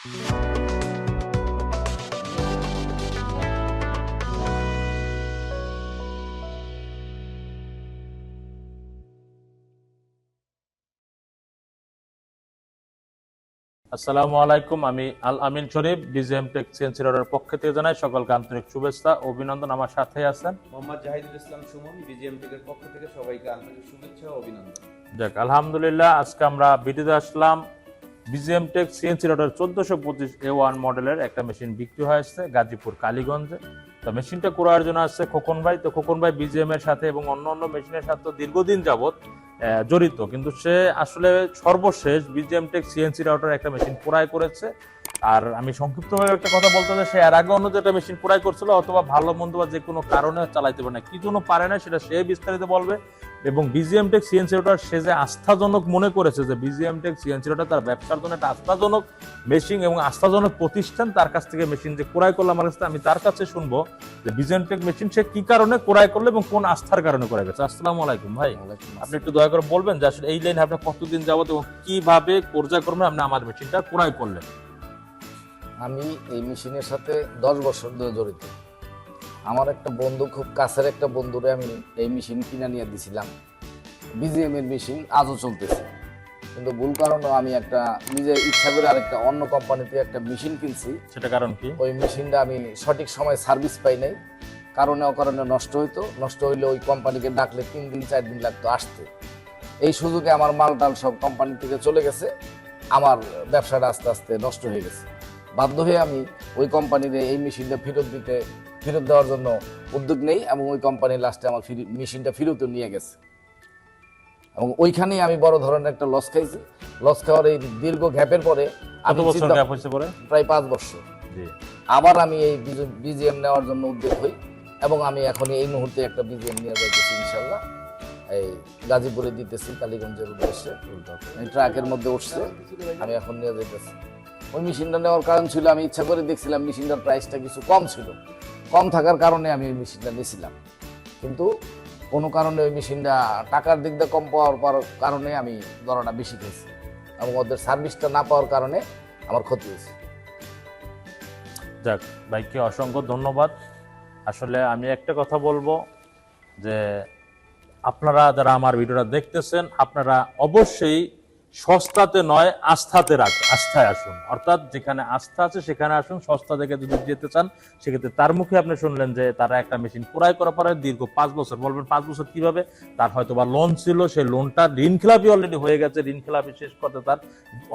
আসসালামু আলাইকুম, আমি আল আমিন শরীফ, বিজিএম টেক সিএনসি রোডের পক্ষ থেকে জানাই সকলকে আন্তরিক শুভেচ্ছা ও অভিনন্দন। আমার সাথে আছেন মোহাম্মদ জাহিদুল ইসলাম সুমন, বিজিএম টেকের পক্ষ থেকে সবাইকে আন্তরিক শুভেচ্ছা ও অভিনন্দন। যাক, আলহামদুলিল্লাহ, আজকে আমরা ভিডিওতে আসলাম বিজিএম টেক সিএনসি রোডের 1425A1 মডেলের একটা মেশিন বিক্রি হয়েছে গাজীপুর কালীগঞ্জে। তো মেশিনটা ক্রয়ের জন্য আসছে খোকন ভাই। তো খোকন ভাই বিজিএম এর সাথে এবং অন্য মেশিনের সাথে দীর্ঘদিন যাবত জড়িত, কিন্তু সে আসলে সর্বশেষ বিজিএম টেক সিএনসি রাউটার একটা মেশিন ক্রয় করেছে। আর আমি সংক্ষিপ্তভাবে একটা কথা বলতে চাই, সে এর আগে অন্য যেটা মেশিন ক্রয় করছিল অথবা ভালো মন্দ বা যে কোনো কারণে চালাইতে পারে না, কি জন্য পারে না সেটা সে বিস্তারিত বলবে। এবং বিজিএম টেক সিএনসি রাউটার সে যে আস্থাজনক মনে করেছে যে বিজিএম টেক সিএনসি রাউটার তার ব্যবসার জন্য একটা আস্থাজনক মেশিন এবং আস্থাজনক প্রতিষ্ঠান, তার কাছ থেকে মেশিন যে ক্রয় করলো আমার কাছে, আমি তার কাছে শুনবো যে বিজিএম টেক মেশিন সে কি কারণে ক্রয় করলো এবং কোন আস্থার কারণে ক্রয় করছে। আসসালামু আলাইকুম ভাই, আপনি একটু দয়া করে বলবেন যে আসলে এই লাইনে আপনি কতদিন যাবত এবং কিভাবে পর্যায়ক্রমে আপনি আমার মেশিনটা ক্রয় করলেন? আমি এই মেশিনের সাথে 10 বছর ধরে জড়িত। আমার একটা বন্ধু, খুব কাছের একটা বন্ধুরে আমি এই মেশিন কিনে নিয়ে দিয়েছিলাম। বিজিএম এর মেশিন আজও চলতেছে, কিন্তু ভুল কারণে আমি একটা নিজের ইচ্ছা করে আরেকটা অন্য কোম্পানিতে একটা মেশিন কিনছি। সেটা কারণ কি? ওই মেশিনটা আমি সঠিক সময় সার্ভিস পাই নাই, কারণে অকারণে নষ্ট হইতো। নষ্ট হইলে ওই কোম্পানিকে ডাকলে 3 দিন 4 দিন লাগতো আসতে। এই সুযোগে আমার মালটাল সব কোম্পানি থেকে চলে গেছে, আমার ব্যবসাটা আস্তে আস্তে নষ্ট হয়ে গেছে। বাধ্য হয়ে আমি ওই কোম্পানির এই মেশিনটা ফেরত দেওয়ার জন্য উদ্যোগ নেই, এবং ওই কোম্পানি লাস্টে আমার মেশিনটা ফেরত নিয়ে গেছে। এবং ওইখানেই আমি বড় ধরনের একটা লস খাইছি। লস খাওয়ার এই দীর্ঘ গ্যাপের পরে কত বছর গ্যাপ হয়েছে পরে? প্রায় 5 বছর। আবার আমি এই বিজিএম নেওয়ার জন্য উদ্যোগ হই, এবং আমি এখন এই মুহূর্তে একটা বিজিএম নিয়ে যাইতেছি ইনশাল্লাহ। এই গাজীপুরে দিতেছি কালীগঞ্জের উদ্দেশ্যে, ট্রাকের মধ্যে উঠছে, আমি এখন নিয়ে যাইতেছি। ওই মেশিনটা নেওয়ার কারণ ছিল, আমি ইচ্ছা করে দেখছিলাম মেশিনটার প্রাইসটা কিছু কম ছিল, কম থাকার কারণে আমি ওই মেশিনটা নিয়েছিলাম। কিন্তু কোনো কারণে ওই মেশিনটা টাকার দিক দিয়ে কম পাওয়ার কারণে আমি দরটা বেশি খেয়েছি, এবং ওদের সার্ভিসটা না পাওয়ার কারণে আমার ক্ষতি হয়েছে। যাক, ভাইকে অসংখ্য ধন্যবাদ। আসলে আমি একটা কথা বলবো যে আপনারা যারা আমার ভিডিওটা দেখতেছেন, আপনারা অবশ্যই সস্তাতে নয় আস্থায় আসুন। অর্থাৎ যেখানে আস্থা আছে সেখানে আসুন। সস্তা থেকে যদি যেতে চান, সেক্ষেত্রে তার মুখে আপনি শুনলেন যে তারা একটা মেশিন ক্রয় করার পরে দীর্ঘ 5 বছর। বলবেন 5 বছর কিভাবে? তার হয়তো বা লোন ছিল, সেই লোনটা ঋণ খেলাপি অলরেডি হয়ে গেছে, ঋণ খেলাপি শেষ করতে তার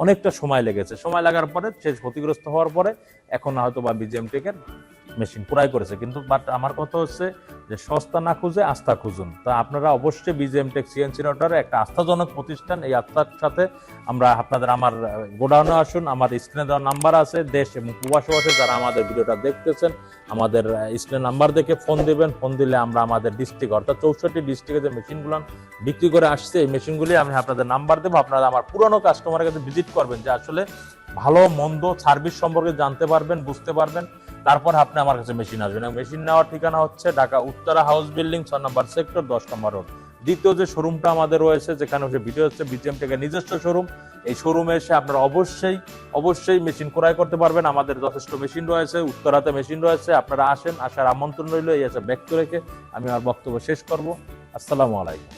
অনেকটা সময় লেগেছে। সময় লাগার পরে সে ক্ষতিগ্রস্ত হওয়ার পরে এখন হয়তো বা বিজিএম টেকের মেশিন ক্রয় করেছে। কিন্তু বাট আমার কথা হচ্ছে যে সস্তা না খুঁজে আস্থা খুঁজুন। তা আপনারা অবশ্যই বিজিএম টেক সিএনসি রাউটার একটা আস্থাজনক প্রতিষ্ঠান, এই আস্থার সাথে আমরা আপনাদের আমার গোডাউনে আসুন। আমার স্ক্রিনে দেওয়া নাম্বার আছে, দেশ এবং প্রবাসে যারা আমাদের ভিডিওটা দেখতেছেন আমাদের স্ক্রিনে নাম্বার দেখে ফোন দিবেন। ফোন দিলে আমরা আমাদের ডিস্ট্রিক্ট অর্থাৎ 64 ডিস্ট্রিক্টে যে মেশিনগুলো বিক্রি করে আসছে, এই মেশিনগুলি আমি আপনাদের নাম্বার দেবো। আপনারা আমার পুরনো কাস্টমারের কাছে ভিজিট করবেন, যে আসলে ভালো মন্দ সার্ভিস সম্পর্কে জানতে পারবেন, বুঝতে পারবেন। তারপর আপনি আমার কাছে মেশিন আসবেন। মেশিন নেওয়ার ঠিকানা হচ্ছে ঢাকা উত্তরা হাউস বিল্ডিং 6 নম্বর সেক্টর 10 নম্বর রোড। দ্বিতীয় যে শোরুমটা আমাদের রয়েছে, যেখানে ভিডিও হচ্ছে বিজিএম টেকের নিজস্ব শোরুম, এই শোরুমে এসে আপনারা অবশ্যই মেশিন ক্রয় করতে পারবেন। আমাদের যথেষ্ট মেশিন রয়েছে, উত্তরাতে মেশিন রয়েছে। আপনারা আসেন, আসার আমন্ত্রণ রইল। এই আছে ব্যক্ত রেখে আমি আমার বক্তব্য শেষ করব। আসসালামু আলাইকুম।